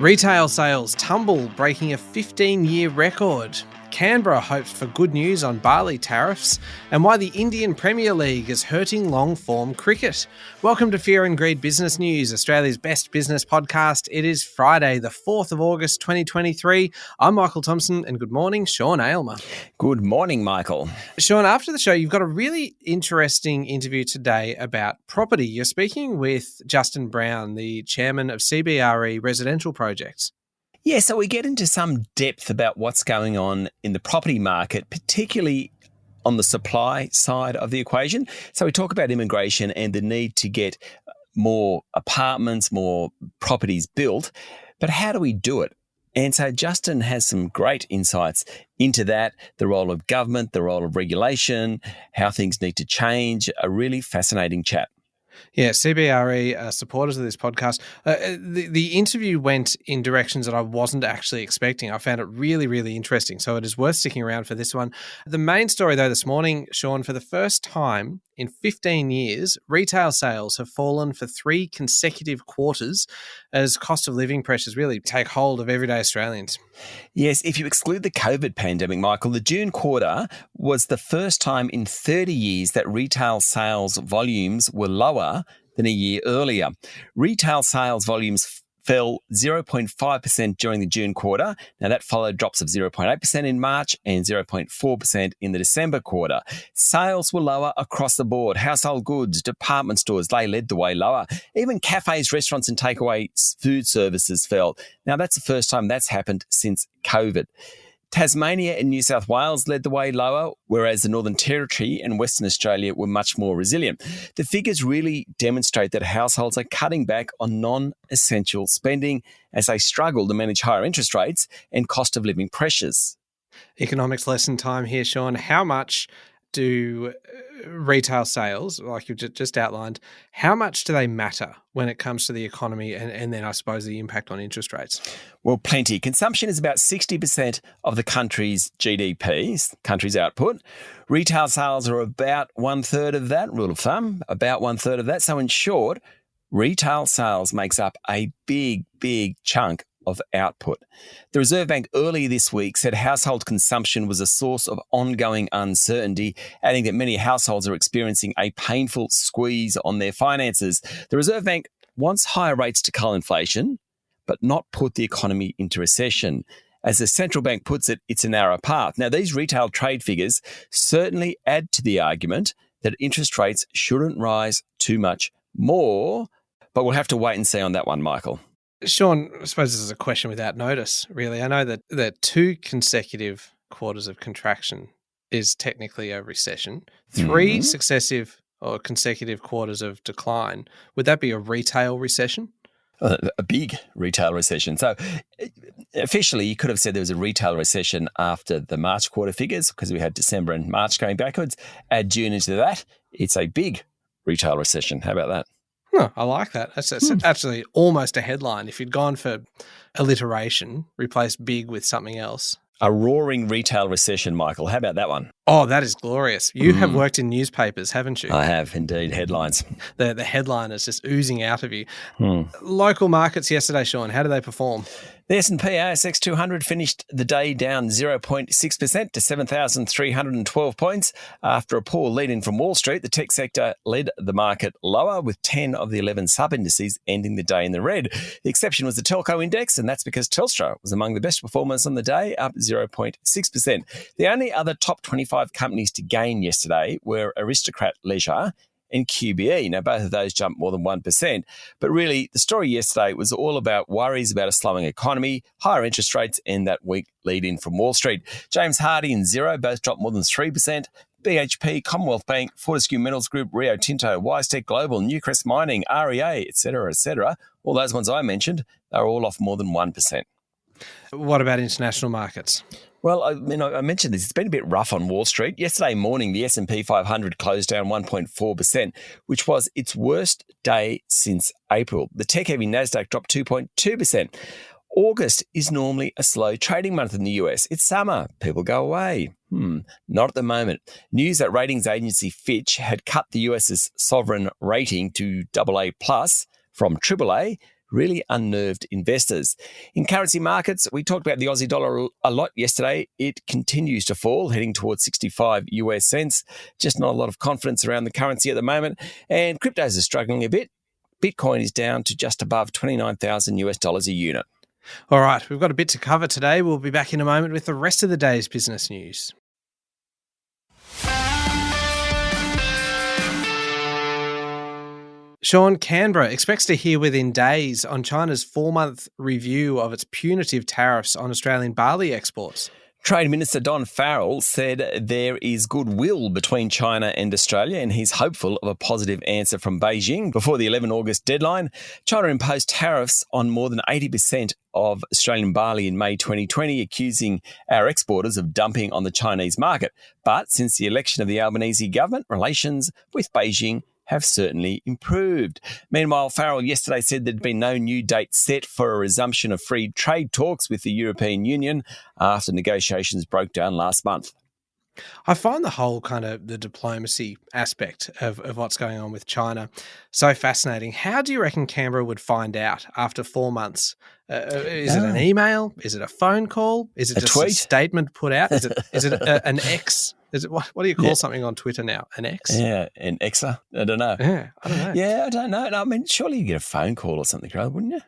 Retail sales tumble, breaking a 15-year record. Canberra hopes for good news on barley tariffs, and why the Indian Premier League is hurting long-form cricket. Welcome to Fear and Greed Business News, Australia's best business podcast. It is Friday, the 4th of August, 2023. I'm Michael Thompson, and good morning, Sean Aylmer. Good morning, Michael. Sean, after the show, you've got a really interesting interview today about property. You're speaking with Justin Brown, the chairman of CBRE Residential Projects. Yeah, so we get into some depth about what's going on in the property market, particularly on the supply side of the equation. So we talk about immigration and the need to get more apartments, more properties built. But how do we do it? And so Justin has some great insights into that, the role of government, the role of regulation, how things need to change. A really fascinating chat. Yeah, CBRE are supporters of this podcast. The interview went in directions that I wasn't actually expecting. I found it really, really interesting. So it is worth sticking around for this one. The main story, though, this morning, Sean, for the first time in 15 years, retail sales have fallen for 3 consecutive quarters as cost of living pressures really take hold of everyday Australians. Yes, if you exclude the COVID pandemic, Michael, the June quarter was the first time in 30 years that retail sales volumes were lower than a year earlier. Retail sales volumes fell 0.5% during the June quarter. Now, that followed drops of 0.8% in March and 0.4% in the December quarter. Sales were lower across the board. Household goods, department stores, they led the way lower. Even cafes, restaurants and takeaway food services fell. Now, that's the first time that's happened since COVID. Tasmania and New South Wales led the way lower, whereas the Northern Territory and Western Australia were much more resilient. The figures really demonstrate that households are cutting back on non-essential spending as they struggle to manage higher interest rates and cost of living pressures. Economics lesson time here, Sean. How much do retail sales, like you just outlined, how much do they matter when it comes to the economy and then I suppose the impact on interest rates? Well, plenty. Consumption is about 60% of the country's GDP, country's output. Retail sales are about 1/3 of that, rule of thumb, about 1/3 of that. So in short, retail sales makes up a big, big chunk of output. The Reserve Bank earlier this week said household consumption was a source of ongoing uncertainty, adding that many households are experiencing a painful squeeze on their finances. The Reserve Bank wants higher rates to cull inflation, but not put the economy into recession. As the central bank puts it, it's a narrow path. Now, these retail trade figures certainly add to the argument that interest rates shouldn't rise too much more, but we'll have to wait and see on that one, Michael. Sean, I suppose this is a question without notice, really. I know that 2 consecutive quarters of contraction is technically a recession. 3 successive or consecutive quarters of decline, would that be a retail recession? A big retail recession. So officially, you could have said there was a retail recession after the March quarter figures because we had December and March going backwards. Add June into that, it's a big retail recession. How about that? Oh, I like that. That's actually almost a headline. If you'd gone for alliteration, replace big with something else. A roaring retail recession, Michael. How about that one? Oh, that is glorious. You have worked in newspapers, haven't you? I have, indeed. Headlines. The headline is just oozing out of you. Local markets yesterday, Sean, how did they perform? The S&P ASX 200 finished the day down 0.6% to 7,312 points. After a poor lead-in from Wall Street, the tech sector led the market lower, with 10 of the 11 sub-indices ending the day in the red. The exception was the Telco Index, and that's because Telstra was among the best performers on the day, up 0.6%. The only other top 25 companies to gain yesterday were Aristocrat Leisure and QBE. Now, both of those jumped more than 1%. But really, the story yesterday was all about worries about a slowing economy, higher interest rates, and that weak lead-in from Wall Street. James Hardie and Xero both dropped more than 3%. BHP, Commonwealth Bank, Fortescue Metals Group, Rio Tinto, WiseTech Global, Newcrest Mining, REA, etc., all those ones I mentioned, they were all off more than 1%. What about international markets? Well, I mentioned this. It's been a bit rough on Wall Street. Yesterday morning, the S&P 500 closed down 1.4%, which was its worst day since April. The tech-heavy Nasdaq dropped 2.2%. August is normally a slow trading month in the US. It's summer. People go away. Not at the moment. News that ratings agency Fitch had cut the US's sovereign rating to AA+ from AAA really unnerved investors. In currency markets, we talked about the Aussie dollar a lot yesterday. It continues to fall, heading towards 65 US cents. Just not a lot of confidence around the currency at the moment. And cryptos are struggling a bit. Bitcoin is down to just above 29,000 US dollars a unit. All right, we've got a bit to cover today. We'll be back in a moment with the rest of the day's business news. Sean, Canberra expects to hear within days on China's 4-month review of its punitive tariffs on Australian barley exports. Trade Minister Don Farrell said there is goodwill between China and Australia, and he's hopeful of a positive answer from Beijing. Before the 11 August deadline, China imposed tariffs on more than 80% of Australian barley in May 2020, accusing our exporters of dumping on the Chinese market. But since the election of the Albanese government, relations with Beijing have certainly improved. Meanwhile, Farrell yesterday said there'd been no new date set for a resumption of free trade talks with the European Union after negotiations broke down last month. I find the whole kind of the diplomacy aspect of what's going on with China so fascinating. How do you reckon Canberra would find out after 4 months? Is it an email? Is it a phone call? Is it just tweet? a statement put out? Is it an X? Is it what do you call something on Twitter now? An X? Yeah, an Xer. I don't know. Yeah, I don't know. Yeah, I don't know. No, I mean, surely you get a phone call or something, right? Wouldn't you?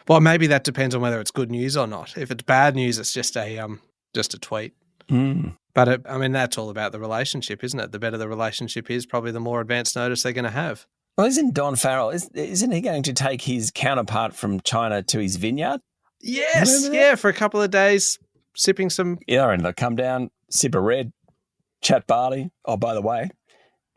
Well, maybe that depends on whether it's good news or not. If it's bad news, it's just a tweet. But that's all about the relationship, isn't it? The better the relationship is, probably the more advance notice they're going to have. Well, isn't Don Farrell, isn't he going to take his counterpart from China to his vineyard? Yes, yeah, for a couple of days, sipping some... Yeah, and they'll come down, sip a red, chat barley. Oh, by the way,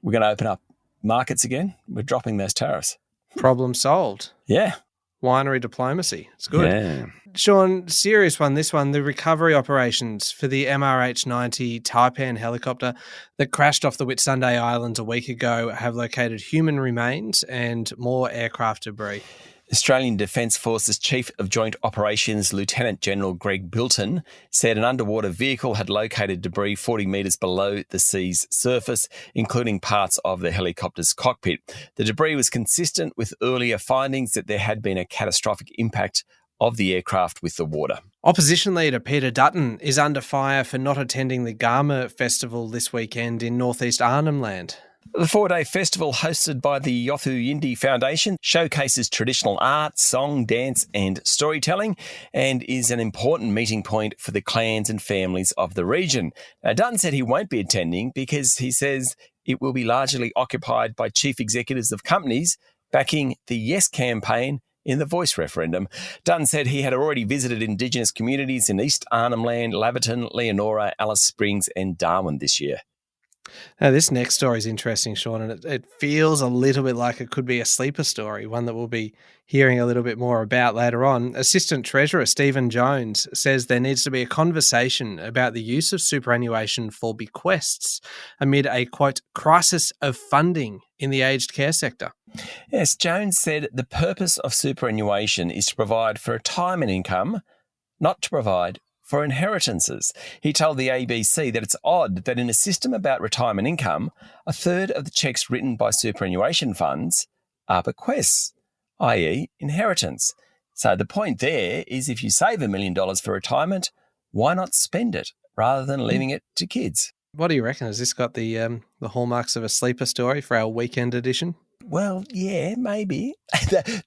we're going to open up markets again. We're dropping those tariffs. Problem solved. Yeah. Winery diplomacy. It's good. Yeah. Sean, serious one, this one, the recovery operations for the MRH-90 Taipan helicopter that crashed off the Whitsunday Islands a week ago have located human remains and more aircraft debris. Australian Defence Forces Chief of Joint Operations Lieutenant General Greg Bilton said an underwater vehicle had located debris 40 metres below the sea's surface, including parts of the helicopter's cockpit. The debris was consistent with earlier findings that there had been a catastrophic impact of the aircraft with the water. Opposition leader Peter Dutton is under fire for not attending the Garma Festival this weekend in northeast Arnhem Land. The 4-day festival, hosted by the Yothu Yindi Foundation, showcases traditional art, song, dance and storytelling, and is an important meeting point for the clans and families of the region. Now, Dutton said he won't be attending because he says it will be largely occupied by chief executives of companies backing the Yes campaign in the Voice referendum. Dutton said he had already visited Indigenous communities in East Arnhem Land, Laverton, Leonora, Alice Springs and Darwin this year. Now, this next story is interesting, Sean, and it feels a little bit like it could be a sleeper story, one that we'll be hearing a little bit more about later on. Assistant Treasurer Stephen Jones says there needs to be a conversation about the use of superannuation for bequests amid a, quote, crisis of funding in the aged care sector. Yes, Jones said the purpose of superannuation is to provide for retirement income, not to provide for inheritances. He told the ABC that it's odd that in a system about retirement income, a third of the cheques written by superannuation funds are bequests, i.e. inheritance. So the point there is if you save $1 million for retirement, why not spend it rather than leaving it to kids? What do you reckon? Has this got the hallmarks of a sleeper story for our weekend edition? Well, yeah, maybe.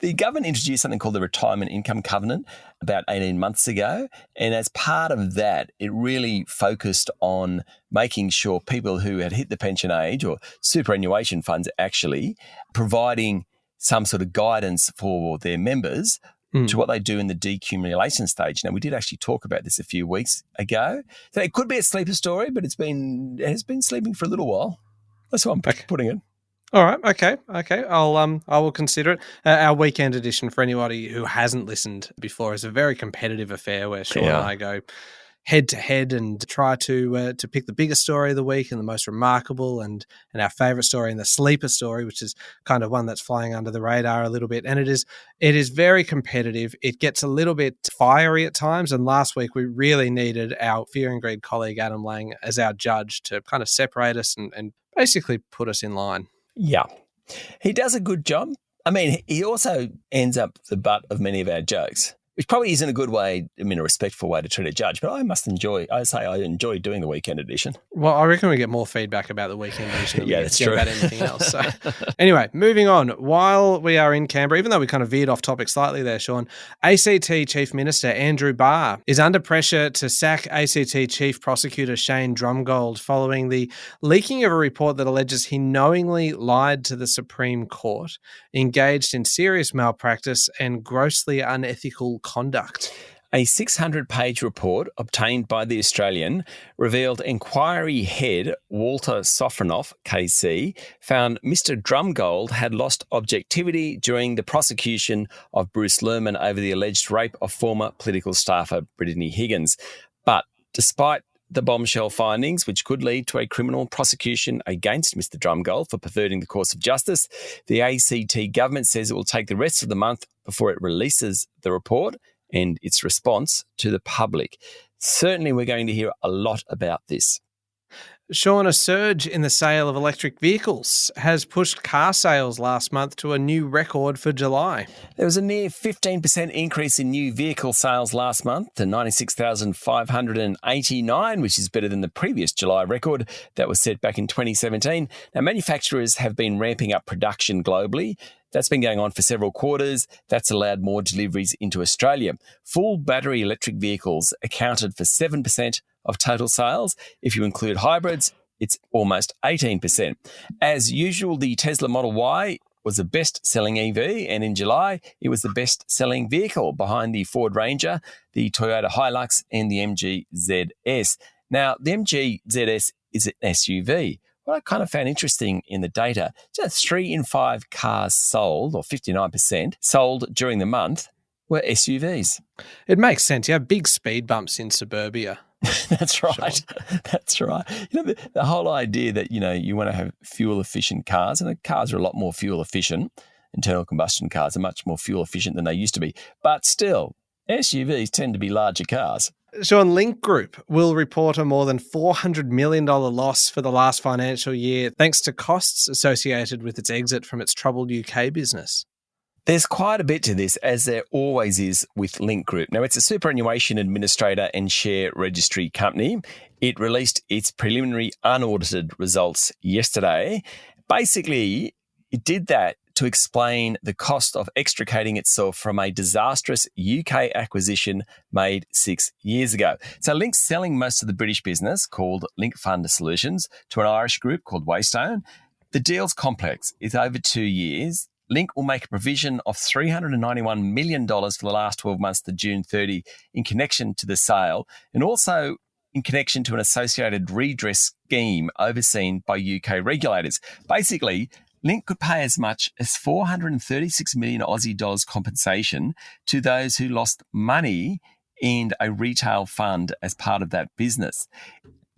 The government introduced something called the Retirement Income Covenant about 18 months ago. And as part of that, it really focused on making sure people who had hit the pension age or superannuation funds actually providing some sort of guidance for their members to what they do in the decumulation stage. Now, we did actually talk about this a few weeks ago. So it could be a sleeper story, but it has been sleeping for a little while. That's what I'm putting it. All right. Okay. I will consider it. Our weekend edition, for anybody who hasn't listened before, is a very competitive affair where Sean and I go head to head and try to pick the biggest story of the week and the most remarkable and our favourite story and the sleeper story, which is kind of one that's flying under the radar a little bit. And it is very competitive. It gets a little bit fiery at times. And last week we really needed our Fear and Greed colleague Adam Lang as our judge to kind of separate us and basically put us in line. Yeah. He does a good job. I mean, he also ends up the butt of many of our jokes, which probably isn't a good way, a respectful way to treat a judge, but I enjoy doing the weekend edition. Well, I reckon we get more feedback about the weekend edition than we that's get true. about anything else. So, anyway, moving on. While we are in Canberra, even though we kind of veered off topic slightly there, Sean, ACT Chief Minister Andrew Barr is under pressure to sack ACT Chief Prosecutor Shane Drumgold following the leaking of a report that alleges he knowingly lied to the Supreme Court, engaged in serious malpractice and grossly unethical conduct. A 600-page report obtained by The Australian revealed inquiry head Walter Sofronoff, KC, found Mr Drumgold had lost objectivity during the prosecution of Bruce Lerman over the alleged rape of former political staffer Brittany Higgins. But despite the bombshell findings, which could lead to a criminal prosecution against Mr Drumgold for perverting the course of justice, the ACT government says it will take the rest of the month before it releases the report and its response to the public. Certainly, we're going to hear a lot about this. Sean, a surge in the sale of electric vehicles has pushed car sales last month to a new record for July. There was a near 15% increase in new vehicle sales last month to 96,589, which is better than the previous July record that was set back in 2017. Now, manufacturers have been ramping up production globally. That's been going on for several quarters. That's allowed more deliveries into Australia. Full battery electric vehicles accounted for 7% of total sales. If you include hybrids, it's almost 18%. As usual, the Tesla Model Y was the best-selling EV, and in July, it was the best-selling vehicle behind the Ford Ranger, the Toyota Hilux, and the MG ZS. Now, the MG ZS is an SUV. What I kind of found interesting in the data, just 3 in 5 cars sold, or 59%, sold during the month were SUVs. It makes sense. You have big speed bumps in suburbia. That's right. Sure. That's right. The whole idea that, you want to have fuel-efficient cars, and the cars are a lot more fuel-efficient. Internal combustion cars are much more fuel-efficient than they used to be. But still, SUVs tend to be larger cars. Sean, Link Group will report a more than $400 million loss for the last financial year, thanks to costs associated with its exit from its troubled UK business. There's quite a bit to this, as there always is with Link Group. Now, it's a superannuation administrator and share registry company. It released its preliminary unaudited results yesterday. Basically, it did that to explain the cost of extricating itself from a disastrous UK acquisition made 6 years ago. So Link's selling most of the British business, called Link Fund Solutions, to an Irish group called Waystone. The deal's complex. It's over 2 years. Link will make a provision of $391 million for the last 12 months to June 30 in connection to the sale, and also in connection to an associated redress scheme overseen by UK regulators. Basically, Link could pay as much as 436 million Aussie dollars compensation to those who lost money in a retail fund as part of that business.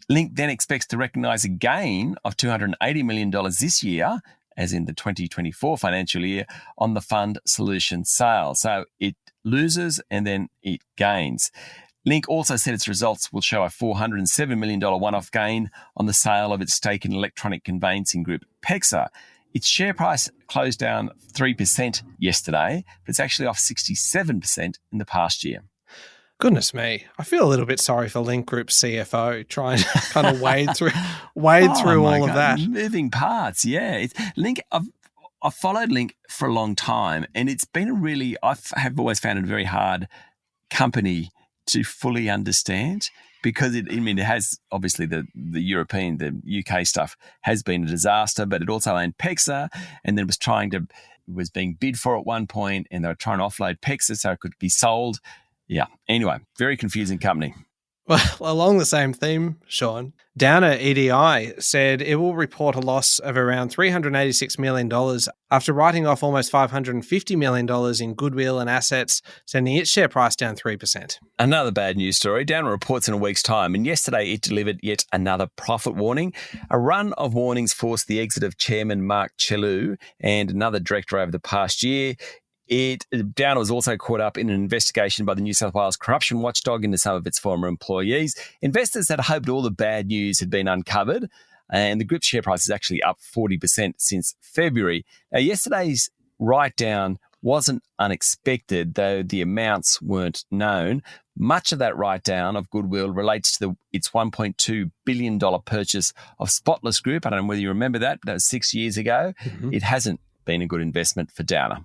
Link then expects to recognise a gain of $280 million this year, as in the 2024 financial year, on the fund solution sale. So it loses and then it gains. Link also said its results will show a $407 million one-off gain on the sale of its stake in electronic conveyancing group PEXA. Its share price closed down 3% yesterday, but it's actually off 67% in the past year. Goodness me. I feel a little bit sorry for Link Group CFO trying to kind of wade through all of that. Moving parts, yeah. Link, I've followed Link for a long time, and it's been I have always found it a very hard company to fully understand, because it has obviously the European, the UK stuff has been a disaster, but it also owned PEXA, and then was being bid for at one point, and they were trying to offload PEXA so it could be sold. Yeah. Anyway, very confusing company. Well, along the same theme, Sean, Downer EDI said it will report a loss of around $386 million after writing off almost $550 million in goodwill and assets, sending its share price down 3%. Another bad news story. Downer reports in a week's time, and yesterday it delivered yet another profit warning. A run of warnings forced the exit of Chairman Mark Chellew and another director over the past year. Downer was also caught up in an investigation by the New South Wales corruption watchdog into some of its former employees. Investors had hoped all the bad news had been uncovered, and the group's share price is actually up 40% since February. Now, yesterday's write-down wasn't unexpected, though the amounts weren't known. Much of that write-down of goodwill relates to its $1.2 billion purchase of Spotless Group. I don't know whether you remember that. That was 6 years ago. Mm-hmm. It hasn't been a good investment for Downer.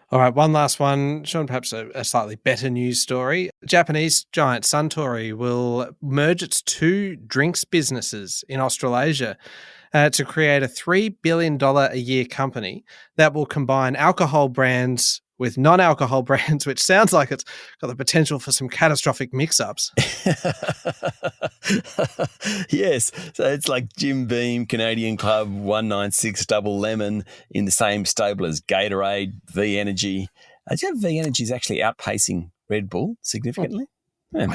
All right, one last one, Sean, perhaps a slightly better news story. Japanese giant Suntory will merge its two drinks businesses in Australasia to create a $3 billion a year company that will combine alcohol brands with non-alcohol brands, which sounds like it's got the potential for some catastrophic mix-ups. Yes. So it's like Jim Beam, Canadian Club, 196 Double Lemon in the same stable as Gatorade, V Energy. Do you have V Energy is actually outpacing Red Bull significantly? Yeah,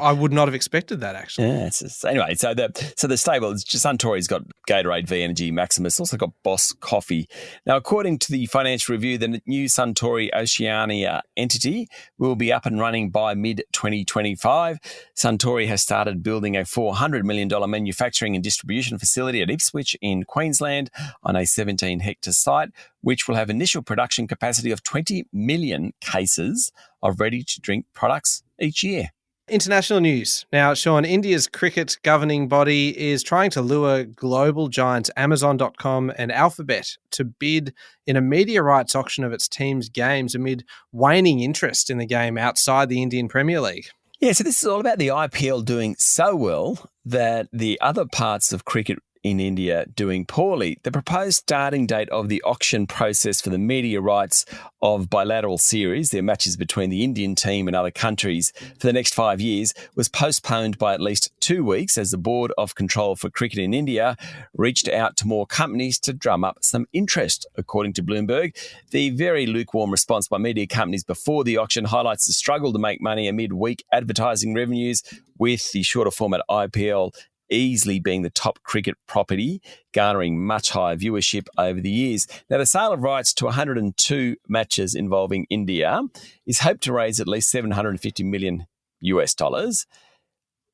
I would not have expected that, actually. Yeah. Anyway, so the stable, Suntory's got Gatorade, V Energy, Maximus, also got Boss Coffee. Now, according to the Financial Review, the new Suntory Oceania entity will be up and running by mid-2025. Suntory has started building a $400 million manufacturing and distribution facility at Ipswich in Queensland on a 17-hectare site, which will have initial production capacity of 20 million cases of ready-to-drink products each year. International news. Now, Sean, India's cricket governing body is trying to lure global giants Amazon.com and Alphabet to bid in a media rights auction of its team's games amid waning interest in the game outside the Indian Premier League. Yeah, so this is all about the IPL doing so well that the other parts of cricket in India doing poorly. The proposed starting date of the auction process for the media rights of bilateral series, their matches between the Indian team and other countries for the next 5 years, was postponed by at least 2 weeks as the Board of Control for Cricket in India reached out to more companies to drum up some interest, according to Bloomberg. The very lukewarm response by media companies before the auction highlights the struggle to make money amid weak advertising revenues, with the shorter format IPL easily being the top cricket property, garnering much higher viewership over the years. Now, the sale of rights to 102 matches involving India is hoped to raise at least $750 million US,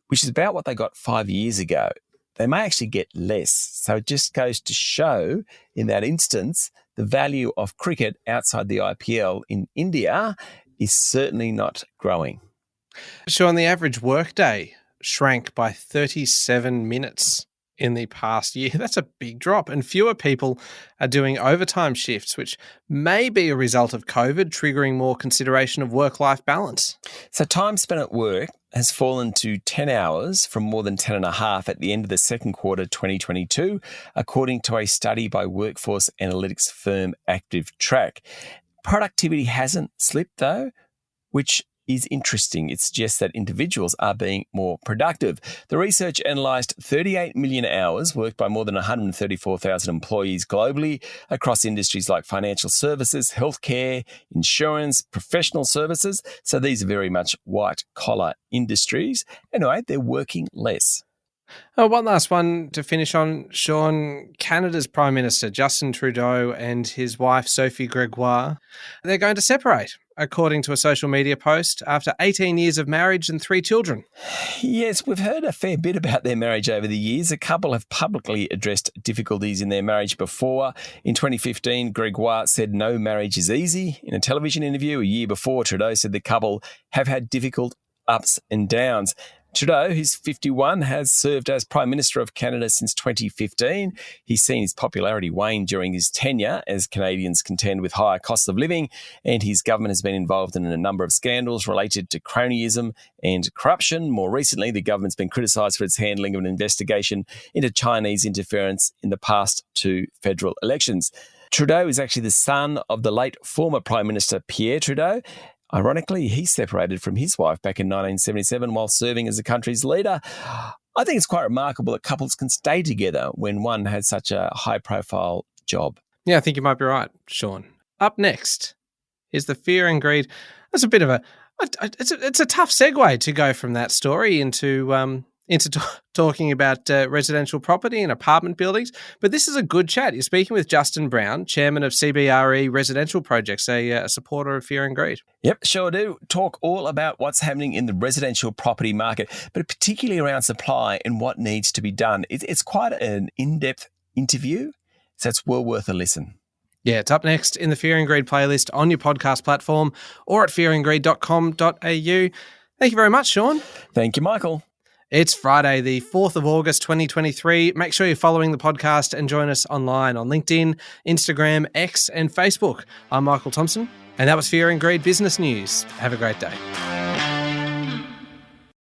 which is about what they got 5 years ago. They may actually get less. So it just goes to show, in that instance, the value of cricket outside the IPL in India is certainly not growing. Sean, the average workday shrank by 37 minutes in the past year. That's a big drop, and fewer people are doing overtime shifts, which may be a result of COVID triggering more consideration of work-life balance. So time spent at work has fallen to 10 hours from more than 10 and a half at the end of the second quarter 2022, according to a study by workforce analytics firm Active Track. Productivity hasn't slipped though, which is interesting. It suggests that individuals are being more productive. The research analysed 38 million hours worked by more than 134,000 employees globally across industries like financial services, healthcare, insurance, professional services. So these are very much white-collar industries. Anyway, they're working less. One last one to finish on, Sean. Canada's Prime Minister Justin Trudeau and his wife Sophie Gregoire, they're going to separate, according to a social media post, after 18 years of marriage and 3 children. Yes, we've heard a fair bit about their marriage over the years. A couple have publicly addressed difficulties in their marriage before. In 2015, Gregoire said no marriage is easy. In a television interview a year before, Trudeau said the couple have had difficult ups and downs. Trudeau, who's 51, has served as Prime Minister of Canada since 2015. He's seen his popularity wane during his tenure as Canadians contend with higher costs of living, and his government has been involved in a number of scandals related to cronyism and corruption. More recently, the government's been criticised for its handling of an investigation into Chinese interference in the past 2 federal elections. Trudeau is actually the son of the late former Prime Minister Pierre Trudeau. Ironically, he separated from his wife back in 1977 while serving as the country's leader. I think it's quite remarkable that couples can stay together when one has such a high-profile job. Yeah, I think you might be right, Sean. Up next is the fear and greed. That's a bit of it's a tough segue to go from that story into talking about residential property and apartment buildings. But this is a good chat. You're speaking with Justin Brown, chairman of CBRE Residential Projects, a supporter of fear and greed. Yep, sure do. Talk all about what's happening in the residential property market, but particularly around supply and what needs to be done. It's quite an in-depth interview, so it's well worth a listen. Yeah, it's up next in the Fear and Greed playlist on your podcast platform or at fearandgreed.com.au. Thank you very much, Sean. Thank you, Michael. It's Friday, the 4th of August, 2023. Make sure you're following the podcast and join us online on LinkedIn, Instagram, X, and Facebook. I'm Michael Thompson, and that was Fear and Greed Business News. Have a great day.